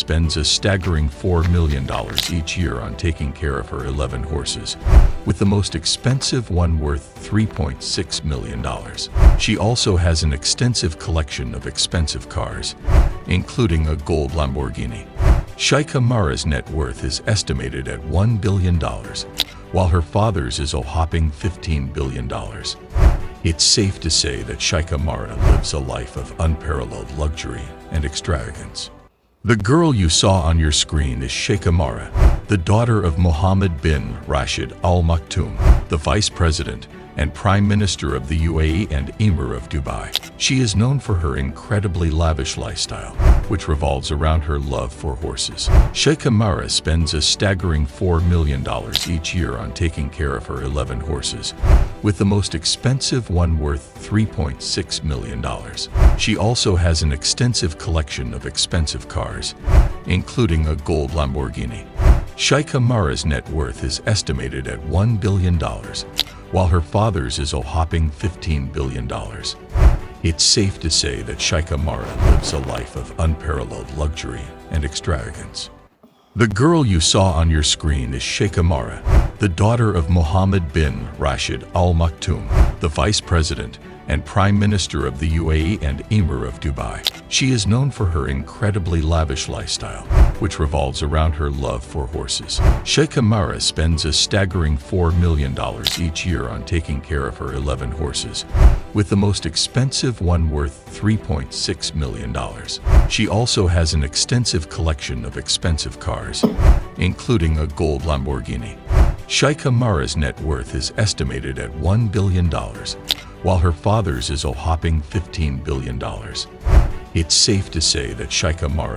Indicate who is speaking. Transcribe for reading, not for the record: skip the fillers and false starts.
Speaker 1: spends a staggering $4 million each year on taking care of her 11 horses, with the most expensive one worth $3.6 million. She also has an extensive collection of expensive cars, including a gold Lamborghini. Sheikha Mehra's net worth is estimated at $1 billion, while her father's is a whopping $15 billion. It's safe to say that Sheikha Mehra lives a life of unparalleled luxury and extravagance. The girl you saw on your screen is Sheikha Mehra, the daughter of Mohammed bin Rashid Al Maktoum, the Vice President and Prime Minister of the UAE and Emir of Dubai. She is known for her incredibly lavish lifestyle, which revolves around her love for horses. Sheikha Mehra spends a staggering $4 million each year on taking care of her 11 horses, with the most expensive one worth $3.6 million. She also has an extensive collection of expensive cars, including a gold Lamborghini. Sheikha Mehra's net worth is estimated at $1 billion, while her father's is a whopping $15 billion. It's safe to say that Sheikha Mehra lives a life of unparalleled luxury and extravagance. The girl you saw on your screen is Sheikha Mehra, the daughter of Mohammed bin Rashid Al Maktoum, the Vice President and Prime Minister of the UAE and Emir of Dubai. She is known for her incredibly lavish lifestyle, which revolves around her love for horses. Sheikha Mehra spends a staggering $4 million each year on taking care of her 11 horses, with the most expensive one worth $3.6 million. She also has an extensive collection of expensive cars, including a gold Lamborghini. Sheikha Mehra's net worth is estimated at $1 billion, while her father's is a whopping $15 billion. It's safe to say that Sheikha Mehra